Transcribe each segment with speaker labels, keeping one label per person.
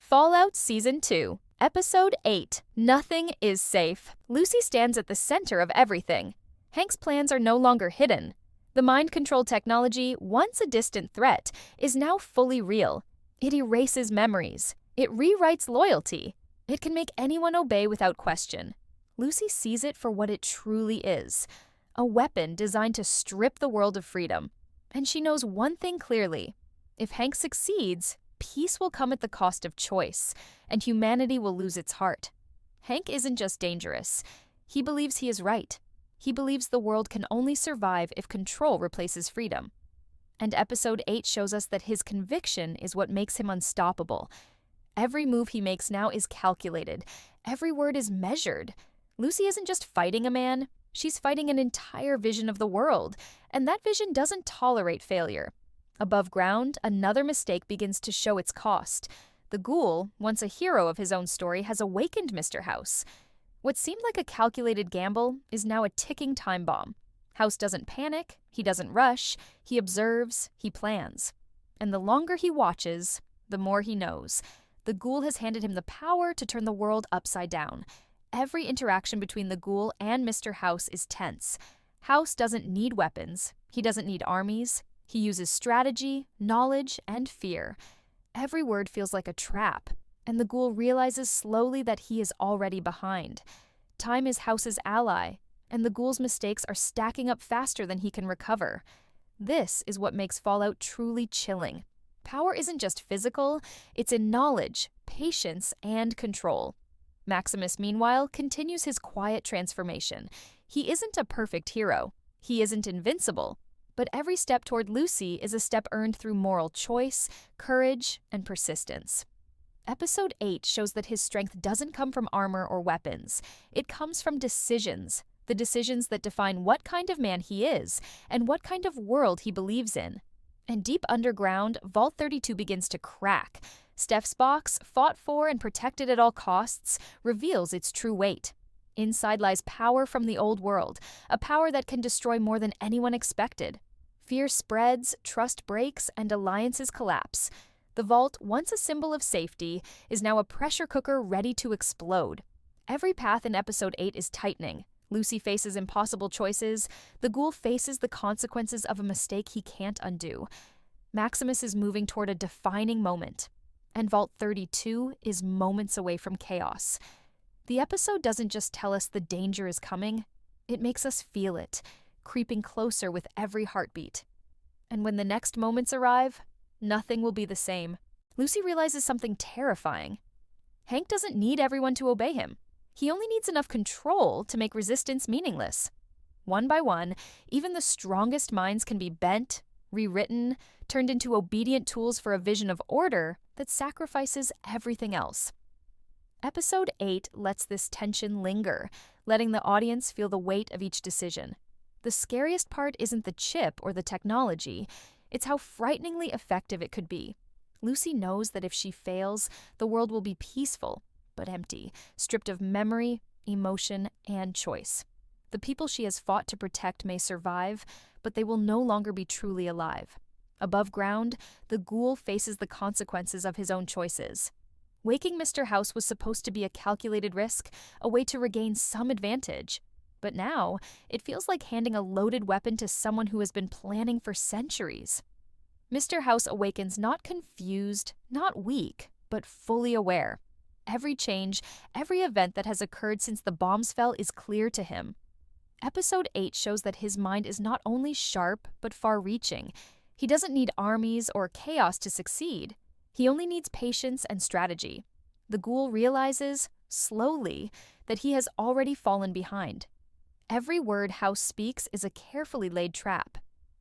Speaker 1: Fallout Season 2, Episode 8, Nothing is Safe. Lucy stands at the center of everything. Hank's plans are no longer hidden. The mind control technology, once a distant threat, is now fully real. It erases memories. It rewrites loyalty. It can make anyone obey without question. Lucy sees it for what it truly is, a weapon designed to strip the world of freedom. And she knows one thing clearly. If Hank succeeds, peace will come at the cost of choice, and humanity will lose its heart. Hank isn't just dangerous. He believes he is right. He believes the world can only survive if control replaces freedom. And Episode 8 shows us that his conviction is what makes him unstoppable. Every move he makes now is calculated. Every word is measured. Lucy isn't just fighting a man. She's fighting an entire vision of the world, and that vision doesn't tolerate failure. Above ground, another mistake begins to show its cost. The ghoul, once a hero of his own story, has awakened Mr. House. What seemed like a calculated gamble is now a ticking time bomb. House doesn't panic, he doesn't rush, he observes, he plans. And the longer he watches, the more he knows. The ghoul has handed him the power to turn the world upside down. Every interaction between the ghoul and Mr. House is tense. House doesn't need weapons, he doesn't need armies. He uses strategy, knowledge, and fear. Every word feels like a trap, and the ghoul realizes slowly that he is already behind. Time is House's ally, and the ghoul's mistakes are stacking up faster than he can recover. This is what makes Fallout truly chilling. Power isn't just physical, it's in knowledge, patience, and control. Maximus, meanwhile, continues his quiet transformation. He isn't a perfect hero. He isn't invincible. But every step toward Lucy is a step earned through moral choice, courage, and persistence. Episode 8 shows that his strength doesn't come from armor or weapons. It comes from decisions, the decisions that define what kind of man he is and what kind of world he believes in. And deep underground, Vault 32 begins to crack. Steph's box, fought for and protected at all costs, reveals its true weight. Inside lies power from the old world, a power that can destroy more than anyone expected. Fear spreads, trust breaks, and alliances collapse. The vault, once a symbol of safety, is now a pressure cooker ready to explode. Every path in Episode 8 is tightening. Lucy faces impossible choices. The ghoul faces the consequences of a mistake he can't undo. Maximus is moving toward a defining moment. And Vault 32 is moments away from chaos. The episode doesn't just tell us the danger is coming. It makes us feel it, creeping closer with every heartbeat. And when the next moments arrive, nothing will be the same. Lucy realizes something terrifying. Hank doesn't need everyone to obey him. He only needs enough control to make resistance meaningless. One by one, even the strongest minds can be bent, rewritten, turned into obedient tools for a vision of order that sacrifices everything else. Episode 8 lets this tension linger, letting the audience feel the weight of each decision. The scariest part isn't the chip or the technology, it's how frighteningly effective it could be. Lucy knows that if she fails, the world will be peaceful, but empty, stripped of memory, emotion, and choice. The people she has fought to protect may survive, but they will no longer be truly alive. Above ground, the ghoul faces the consequences of his own choices. Waking Mr. House was supposed to be a calculated risk, a way to regain some advantage. But now, it feels like handing a loaded weapon to someone who has been planning for centuries. Mr. House awakens not confused, not weak, but fully aware. Every change, every event that has occurred since the bombs fell is clear to him. Episode 8 shows that his mind is not only sharp, but far-reaching. He doesn't need armies or chaos to succeed. He only needs patience and strategy. The ghoul realizes, slowly, that he has already fallen behind. Every word House speaks is a carefully laid trap.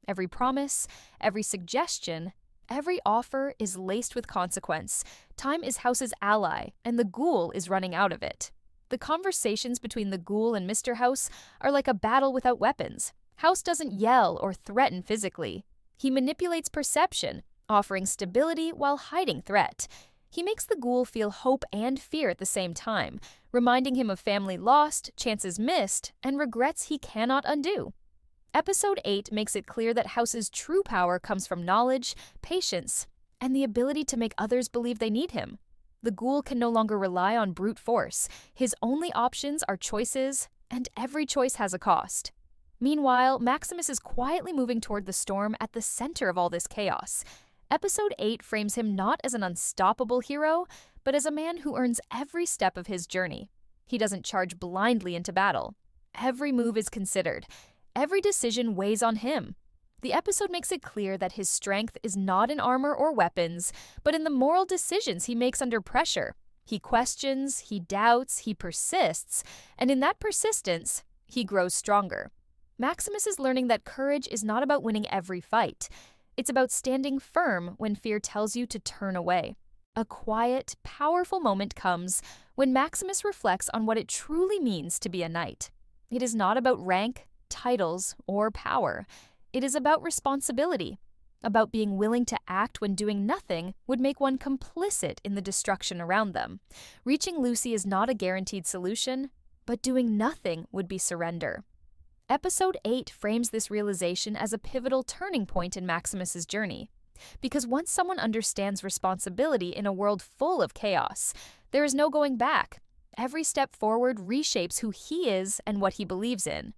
Speaker 1: Every promise, every suggestion, every offer is laced with consequence. Time is House's ally, and the ghoul is running out of it. The conversations between the ghoul and Mr. House are like a battle without weapons. House doesn't yell or threaten physically. He manipulates perception, offering stability while hiding threat. He makes the ghoul feel hope and fear at the same time, reminding him of family lost, chances missed, and regrets he cannot undo. Episode 8 makes it clear that House's true power comes from knowledge, patience, and the ability to make others believe they need him. The ghoul can no longer rely on brute force. His only options are choices, and every choice has a cost. Meanwhile, Maximus is quietly moving toward the storm at the center of all this chaos. Episode 8 frames him not as an unstoppable hero, but as a man who earns every step of his journey. He doesn't charge blindly into battle. Every move is considered. Every decision weighs on him. The episode makes it clear that his strength is not in armor or weapons, but in the moral decisions he makes under pressure. He questions, he doubts, he persists, and in that persistence, he grows stronger. Maximus is learning that courage is not about winning every fight. It's about standing firm when fear tells you to turn away. A quiet, powerful moment comes when Maximus reflects on what it truly means to be a knight. It is not about rank, titles, or power. It is about responsibility, about being willing to act when doing nothing would make one complicit in the destruction around them. Reaching Lucy is not a guaranteed solution, but doing nothing would be surrender. Episode 8 frames this realization as a pivotal turning point in Maximus's journey. Because once someone understands responsibility in a world full of chaos, there is no going back. Every step forward reshapes who he is and what he believes in.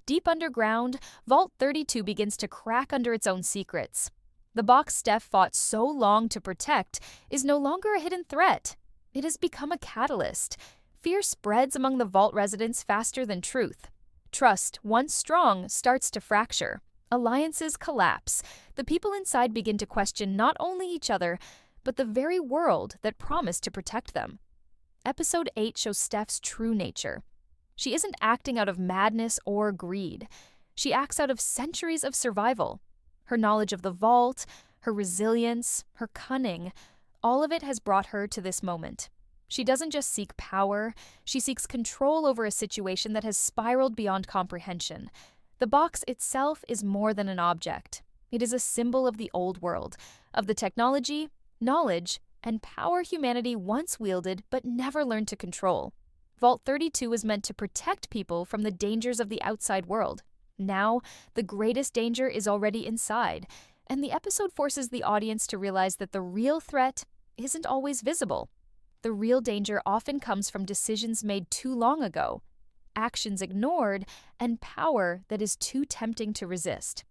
Speaker 1: Deep underground, Vault 32 begins to crack under its own secrets. The box Steph fought so long to protect is no longer a hidden threat. It has become a catalyst. Fear spreads among the vault residents faster than truth. Trust, once strong, starts to fracture. Alliances collapse. The people inside begin to question not only each other, but the very world that promised to protect them. Episode 8 shows Steph's true nature. She isn't acting out of madness or greed. She acts out of centuries of survival. Her knowledge of the vault, her resilience, her cunning, all of it has brought her to this moment. She doesn't just seek power, she seeks control over a situation that has spiraled beyond comprehension. The box itself is more than an object. It is a symbol of the old world, of the technology, knowledge, and power humanity once wielded but never learned to control. Vault 32 was meant to protect people from the dangers of the outside world. Now, the greatest danger is already inside, and the episode forces the audience to realize that the real threat isn't always visible. The real danger often comes from decisions made too long ago, actions ignored, and power that is too tempting to resist.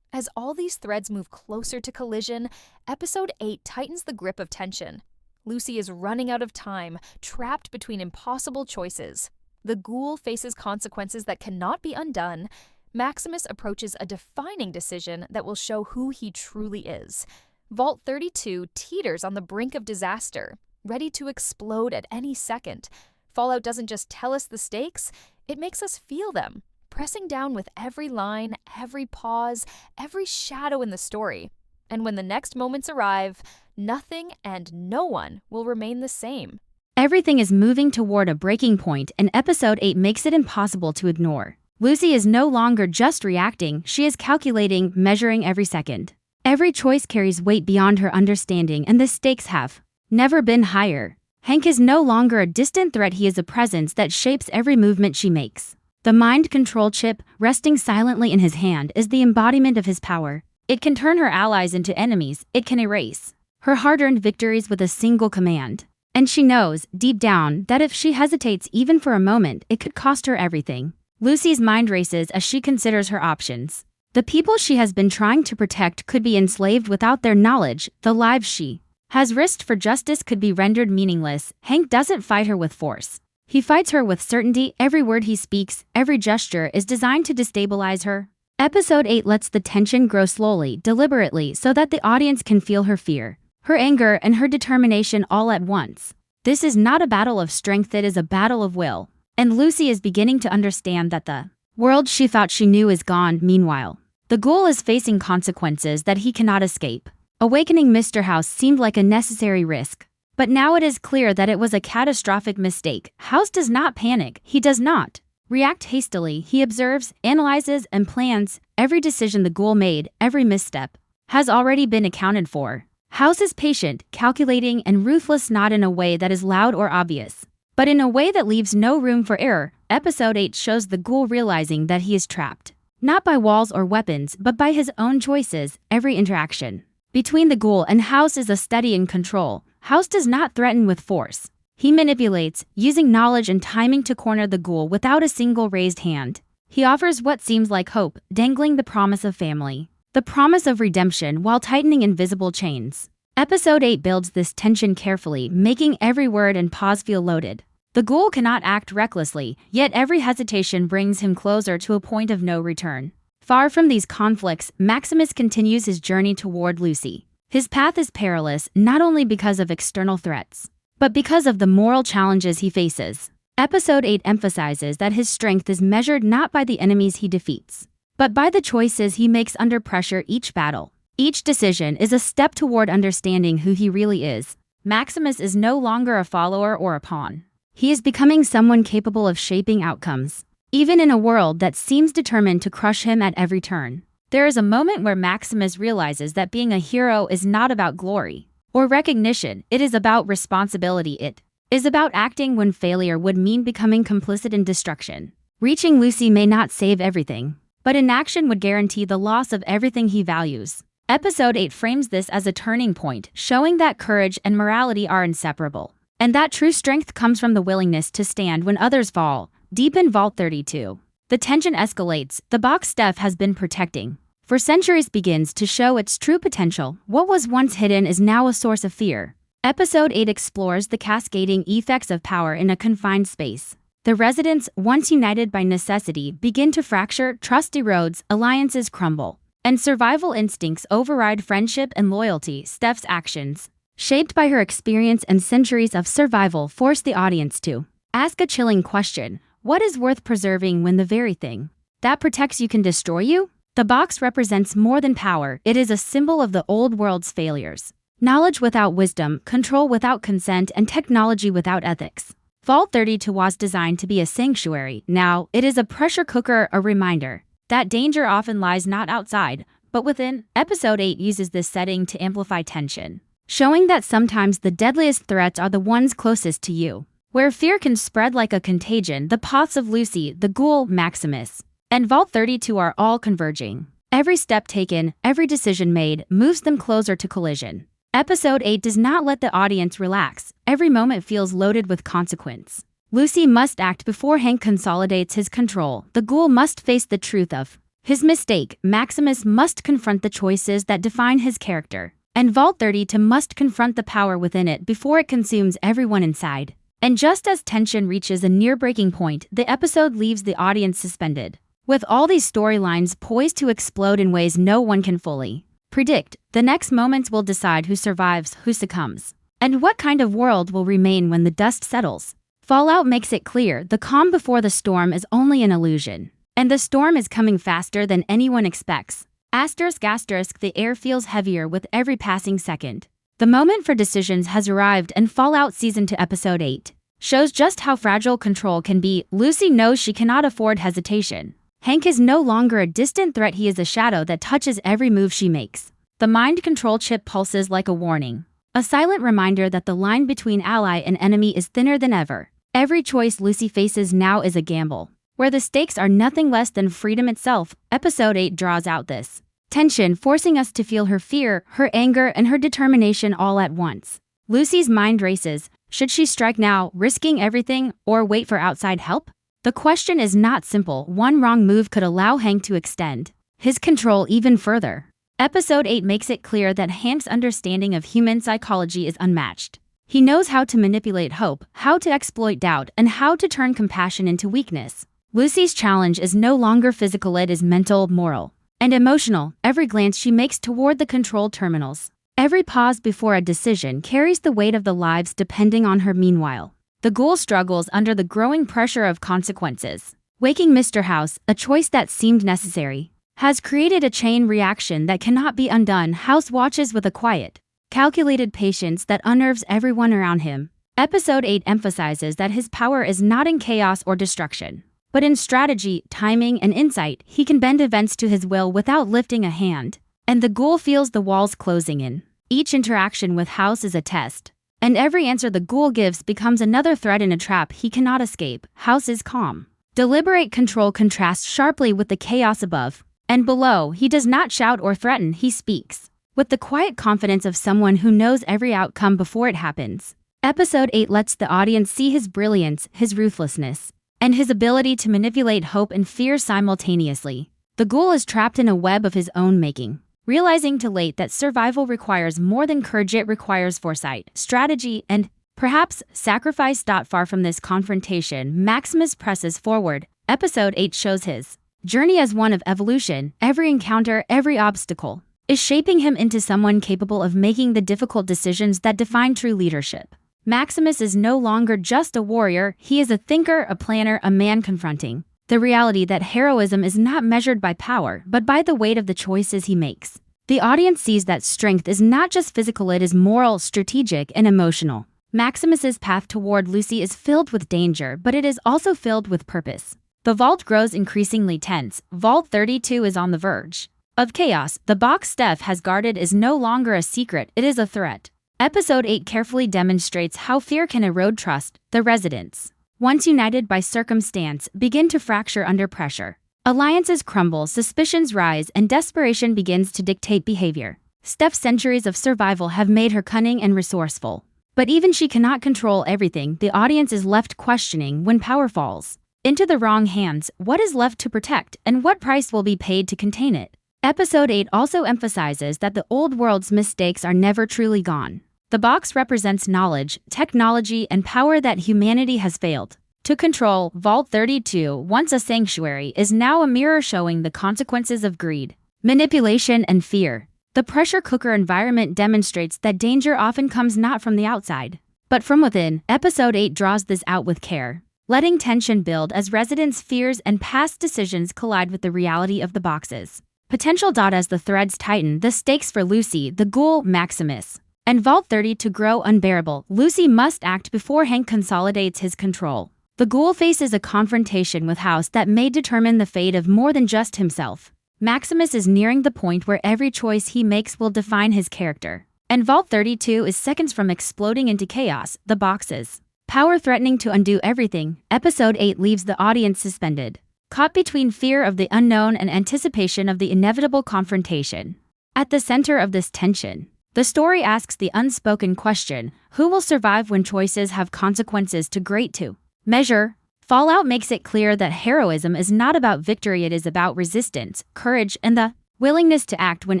Speaker 1: As all these threads move closer to collision, Episode 8 tightens the grip of tension. Lucy is running out of time, trapped between impossible choices. The ghoul faces consequences that cannot be undone. Maximus approaches a defining decision that will show who he truly is. Vault 32 teeters on the brink of disaster, ready to explode at any second. Fallout doesn't just tell us the stakes, it makes us feel them, pressing down with every line, every pause, every shadow in the story. And when the next moments arrive, nothing and no one will remain the same.
Speaker 2: Everything is moving toward a breaking point, and Episode 8 makes it impossible to ignore. Lucy is no longer just reacting, she is calculating, measuring every second. Every choice carries weight beyond her understanding, and the stakes have never been higher. Hank is no longer a distant threat, he is a presence that shapes every movement she makes. The mind control chip, resting silently in his hand, is the embodiment of his power. It can turn her allies into enemies, it can erase her hard-earned victories with a single command. And she knows, deep down, that if she hesitates even for a moment, it could cost her everything. Lucy's mind races as she considers her options. The people she has been trying to protect could be enslaved without their knowledge, the lives she has risked for justice could be rendered meaningless. Hank doesn't fight her with force. He fights her with certainty. Every word he speaks, every gesture is designed to destabilize her. Episode 8 lets the tension grow slowly, deliberately, so that the audience can feel her fear, her anger, and her determination all at once. This is not a battle of strength, it is a battle of will. And Lucy is beginning to understand that the world she thought she knew is gone. Meanwhile, the ghoul is facing consequences that he cannot escape. Awakening Mr. House seemed like a necessary risk. But now it is clear that it was a catastrophic mistake. House does not panic. He does not react hastily. He observes, analyzes, and plans. Every decision the ghoul made, every misstep, has already been accounted for. House is patient, calculating, and ruthless, not in a way that is loud or obvious, but in a way that leaves no room for error. Episode 8 shows the ghoul realizing that he is trapped, not by walls or weapons, but by his own choices. Every interaction between the ghoul and House is a study in control, House does not threaten with force. He manipulates, using knowledge and timing to corner the ghoul without a single raised hand. He offers what seems like hope, dangling the promise of family, the promise of redemption while tightening invisible chains. Episode 8 builds this tension carefully, making every word and pause feel loaded. The ghoul cannot act recklessly, yet every hesitation brings him closer to a point of no return. Far from these conflicts, Maximus continues his journey toward Lucy. His path is perilous not only because of external threats, but because of the moral challenges he faces. Episode 8 emphasizes that his strength is measured not by the enemies he defeats, but by the choices he makes under pressure each battle. Each decision is a step toward understanding who he really is. Maximus is no longer a follower or a pawn. He is becoming someone capable of shaping outcomes, even in a world that seems determined to crush him at every turn. There is a moment where Maximus realizes that being a hero is not about glory or recognition, it is about responsibility. It is about acting when failure would mean becoming complicit in destruction. Reaching Lucy may not save everything, but inaction would guarantee the loss of everything he values. Episode 8 frames this as a turning point, showing that courage and morality are inseparable, and that true strength comes from the willingness to stand when others fall. Deep in Vault 32, the tension escalates. The box Steph has been protecting for centuries begins to show its true potential. What was once hidden is now a source of fear. Episode 8 explores the cascading effects of power in a confined space. The residents, once united by necessity, begin to fracture, trust erodes, alliances crumble, and survival instincts override friendship and loyalty. Steph's actions, shaped by her experience and centuries of survival, force the audience to ask a chilling question. What is worth preserving when the very thing that protects you can destroy you? The box represents more than power, it is a symbol of the old world's failures. Knowledge without wisdom, control without consent, and technology without ethics. Vault 32 was designed to be a sanctuary. Now, it is a pressure cooker, a reminder that danger often lies not outside, but within. Episode 8 uses this setting to amplify tension, showing that sometimes the deadliest threats are the ones closest to you. Where fear can spread like a contagion, the paths of Lucy, the ghoul, Maximus, and Vault 32 are all converging. Every step taken, every decision made, moves them closer to collision. Episode 8 does not let the audience relax. Every moment feels loaded with consequence. Lucy must act before Hank consolidates his control. The ghoul must face the truth of his mistake. Maximus must confront the choices that define his character. And Vault 32 must confront the power within it before it consumes everyone inside. And just as tension reaches a near breaking point, the episode leaves the audience suspended. With all these storylines poised to explode in ways no one can fully predict, the next moments will decide who survives, who succumbs, and what kind of world will remain when the dust settles. Fallout makes it clear the calm before the storm is only an illusion, and the storm is coming faster than anyone expects. Asterisk, the air feels heavier with every passing second. The moment for decisions has arrived, and Fallout Season 2 Episode 8 shows just how fragile control can be. Lucy knows she cannot afford hesitation. Hank is no longer a distant threat, he is a shadow that touches every move she makes. The mind control chip pulses like a warning, a silent reminder that the line between ally and enemy is thinner than ever. Every choice Lucy faces now is a gamble, where the stakes are nothing less than freedom itself. Episode 8 draws out this tension, forcing us to feel her fear, her anger, and her determination all at once. Lucy's mind races. Should she strike now, risking everything, or wait for outside help? The question is not simple. One wrong move could allow Hank to extend his control even further. Episode 8 makes it clear that Hank's understanding of human psychology is unmatched. He knows how to manipulate hope, how to exploit doubt, and how to turn compassion into weakness. Lucy's challenge is no longer physical, it is mental, moral, and emotional. Every glance she makes toward the control terminals, every pause before a decision carries the weight of the lives depending on her. Meanwhile, the ghoul struggles under the growing pressure of consequences. Waking Mr. House, a choice that seemed necessary, has created a chain reaction that cannot be undone. House watches with a quiet, calculated patience that unnerves everyone around him. Episode 8 emphasizes that his power is not in chaos or destruction, but in strategy, timing, and insight. He can bend events to his will without lifting a hand, and the ghoul feels the walls closing in. Each interaction with House is a test, and every answer the ghoul gives becomes another thread in a trap he cannot escape. House's calm, deliberate control contrasts sharply with the chaos above and below. He does not shout or threaten, he speaks with the quiet confidence of someone who knows every outcome before it happens. Episode 8 lets the audience see his brilliance, his ruthlessness, and his ability to manipulate hope and fear simultaneously. The ghoul is trapped in a web of his own making, realizing too late that survival requires more than courage. It requires foresight, strategy, and perhaps sacrifice. Far from this confrontation, Maximus presses forward. Episode 8 shows his journey as one of evolution. Every encounter, every obstacle, is shaping him into someone capable of making the difficult decisions that define true leadership. Maximus is no longer just a warrior, he is a thinker, a planner, a man confronting the reality that heroism is not measured by power, but by the weight of the choices he makes. The audience sees that strength is not just physical, it is moral, strategic, and emotional. Maximus's path toward Lucy is filled with danger, but it is also filled with purpose. The vault grows increasingly tense. Vault 32 is on the verge of chaos. The box Steph has guarded is no longer a secret, it is a threat. Episode 8 carefully demonstrates how fear can erode trust. The residents, once united by circumstance, begin to fracture under pressure. Alliances crumble, suspicions rise, and desperation begins to dictate behavior. Steph's centuries of survival have made her cunning and resourceful. But even she cannot control everything. The audience is left questioning when power falls into the wrong hands, what is left to protect, and what price will be paid to contain it. Episode 8 also emphasizes that the old world's mistakes are never truly gone. The box represents knowledge, technology, and power that humanity has failed to control. Vault 32, once a sanctuary, is now a mirror showing the consequences of greed, manipulation, and fear. The pressure cooker environment demonstrates that danger often comes not from the outside, but from within. Episode 8 draws this out with care, letting tension build as residents' fears and past decisions collide with the reality of the box's potential. As the threads tighten, the stakes for Lucy, the ghoul, Maximus, and Vault 30 to grow unbearable. Lucy must act before Hank consolidates his control. The ghoul faces a confrontation with House that may determine the fate of more than just himself. Maximus is nearing the point where every choice he makes will define his character, and Vault 32 is seconds from exploding into chaos. The box's power threatening to undo everything. Episode 8 leaves the audience suspended, caught between fear of the unknown and anticipation of the inevitable confrontation. At the center of this tension, the story asks the unspoken question, who will survive when choices have consequences too great to measure? Fallout makes it clear that heroism is not about victory, it is about resistance, courage, and the willingness to act when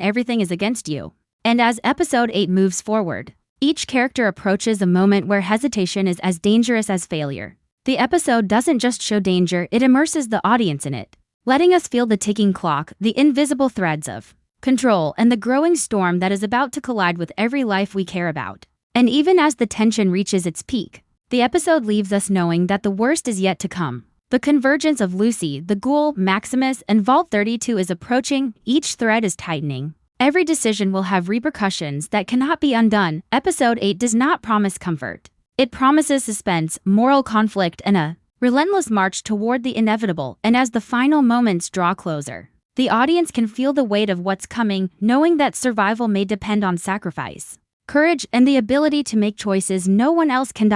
Speaker 2: everything is against you. And as Episode 8 moves forward, each character approaches a moment where hesitation is as dangerous as failure. The episode doesn't just show danger, it immerses the audience in it, letting us feel the ticking clock, the invisible threads of control, and the growing storm that is about to collide with every life we care about. And even as the tension reaches its peak, the episode leaves us knowing that the worst is yet to come. The convergence of Lucy, the ghoul, Maximus, and Vault 32 is approaching. Each thread is tightening. Every decision will have repercussions that cannot be undone. Episode 8 does not promise comfort. It promises suspense, moral conflict, and a relentless march toward the inevitable. And as the final moments draw closer, the audience can feel the weight of what's coming, knowing that survival may depend on sacrifice, courage, and the ability to make choices no one else can.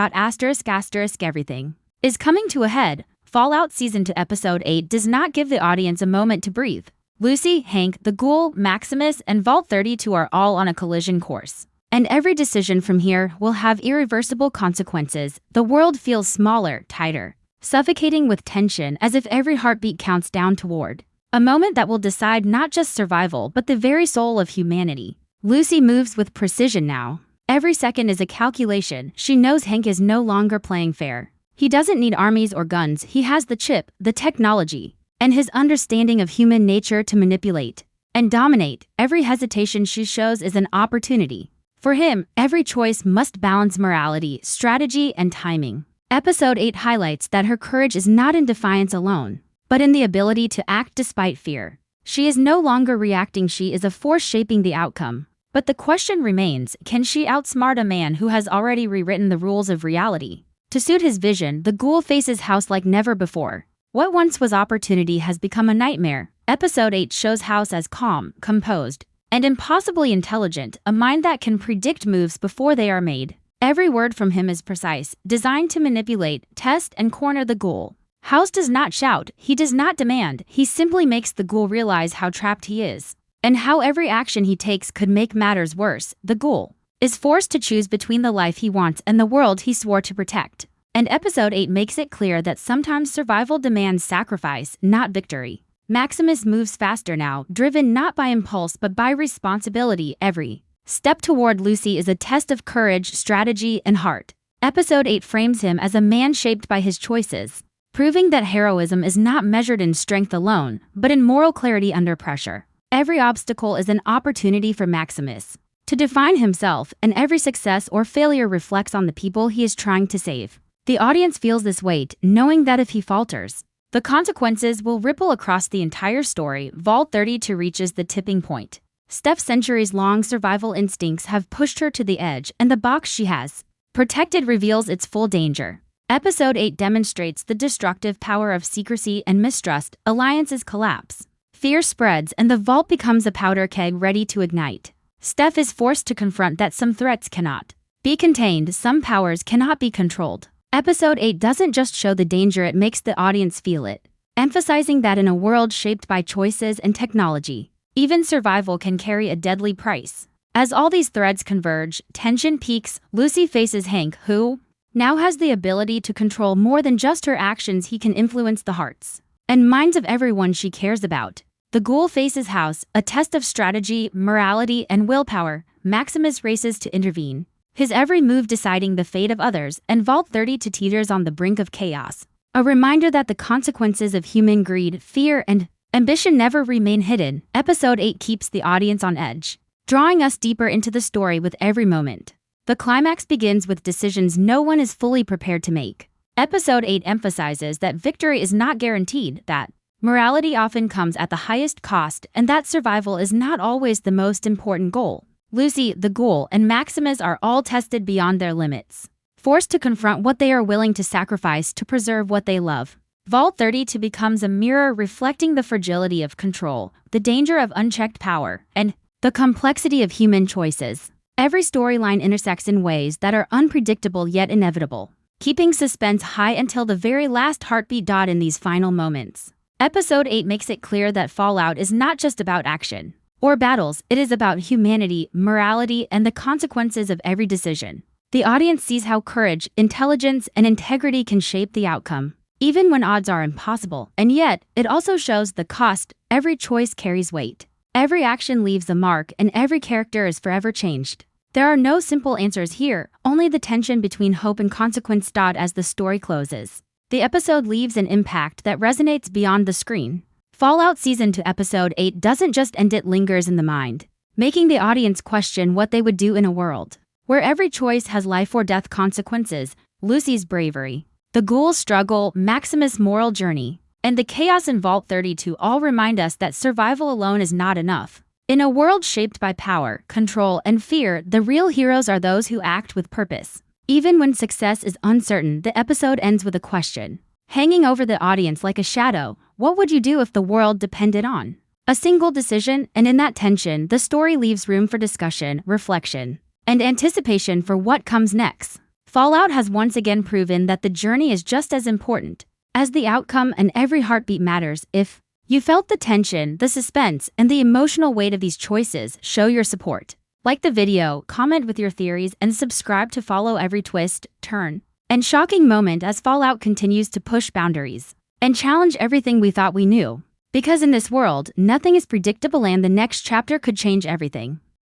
Speaker 2: Everything is coming to a head. Fallout Season 2 Episode 8 does not give the audience a moment to breathe. Lucy, Hank, the ghoul, Maximus, and Vault 32 are all on a collision course, and every decision from here will have irreversible consequences. The world feels smaller, tighter, suffocating with tension, as if every heartbeat counts down toward a moment that will decide not just survival but the very soul of humanity. Lucy moves with precision now. Every second is a calculation. She knows Hank is no longer playing fair. He doesn't need armies or guns, he has the chip, the technology, and his understanding of human nature to manipulate and dominate. Every hesitation she shows is an opportunity. For him, every choice must balance morality, strategy, and timing. Episode 8 highlights that her courage is not in defiance alone, but in the ability to act despite fear. She is no longer reacting, she is a force shaping the outcome. But the question remains, can she outsmart a man who has already rewritten the rules of reality? To suit his vision, the ghoul faces House like never before. What once was opportunity has become a nightmare. Episode 8 shows House as calm, composed, and impossibly intelligent, a mind that can predict moves before they are made. Every word from him is precise, designed to manipulate, test, and corner the ghoul. House does not shout, he does not demand, he simply makes the ghoul realize how trapped he is. and how every action he takes could make matters worse. The ghoul is forced to choose between the life he wants and the world he swore to protect. And episode 8 makes it clear that sometimes survival demands sacrifice, not victory. Maximus moves faster now, driven not by impulse but by responsibility. Every step toward Lucy is a test of courage, strategy, and heart. Episode 8 frames him as a man shaped by his choices, proving that heroism is not measured in strength alone, but in moral clarity under pressure. Every obstacle is an opportunity for Maximus to define himself, and every success or failure reflects on the people he is trying to save. The audience feels this weight, knowing that if he falters, the consequences will ripple across the entire story. Vault 32 reaches the tipping point. Steph's centuries-long survival instincts have pushed her to the edge, and the box she has protected reveals its full danger. Episode 8 demonstrates the destructive power of secrecy and mistrust. Alliances collapse. Fear spreads, and the vault becomes a powder keg ready to ignite. Steph is forced to confront that some threats cannot be contained, some powers cannot be controlled. Episode 8 doesn't just show the danger, it makes the audience feel it, emphasizing that in a world shaped by choices and technology, even survival can carry a deadly price. As all these threads converge, tension peaks. Lucy faces Hank, who now has the ability to control more than just her actions. He can influence the hearts and minds of everyone she cares about. The ghoul faces House, a test of strategy, morality, and willpower. Maximus races to intervene, his every move deciding the fate of others, and Vault 32 teeters on the brink of chaos. A reminder that the consequences of human greed, fear, and ambition never remain hidden. Episode 8 keeps the audience on edge, drawing us deeper into the story with every moment. The climax begins with decisions no one is fully prepared to make. Episode 8 emphasizes that victory is not guaranteed, that morality often comes at the highest cost, and that survival is not always the most important goal. Lucy, the ghoul, and Maximus are all tested beyond their limits, forced to confront what they are willing to sacrifice to preserve what they love. Vault 32 becomes a mirror reflecting the fragility of control, the danger of unchecked power, and the complexity of human choices. Every storyline intersects in ways that are unpredictable yet inevitable, keeping suspense high until the very last heartbeat. In these final moments, Episode 8 makes it clear that Fallout is not just about action or battles, it is about humanity, morality, and the consequences of every decision. The audience sees how courage, intelligence, and integrity can shape the outcome, even when odds are impossible. And yet, it also shows the cost. Every choice carries weight. Every action leaves a mark, and every character is forever changed. There are no simple answers here, only the tension between hope and consequence. As the story closes, the episode leaves an impact that resonates beyond the screen. Fallout Season 2 Episode 8 doesn't just end, it lingers in the mind, making the audience question what they would do in a world where every choice has life or death consequences. Lucy's bravery, the ghoul's struggle, Maximus' moral journey, and the chaos in Vault 32 all remind us that survival alone is not enough. In a world shaped by power, control, and fear, the real heroes are those who act with purpose. Even when success is uncertain, the episode ends with a question hanging over the audience like a shadow. What would you do if the world depended on a single decision? And in that tension, the story leaves room for discussion, reflection, and anticipation for what comes next. Fallout has once again proven that the journey is just as important as the outcome, and every heartbeat matters. If you felt the tension, the suspense, and the emotional weight of these choices, show your support. Like the video, comment with your theories, and subscribe to follow every twist, turn, and shocking moment as Fallout continues to push boundaries and challenge everything we thought we knew. Because in this world, nothing is predictable, and the next chapter could change everything.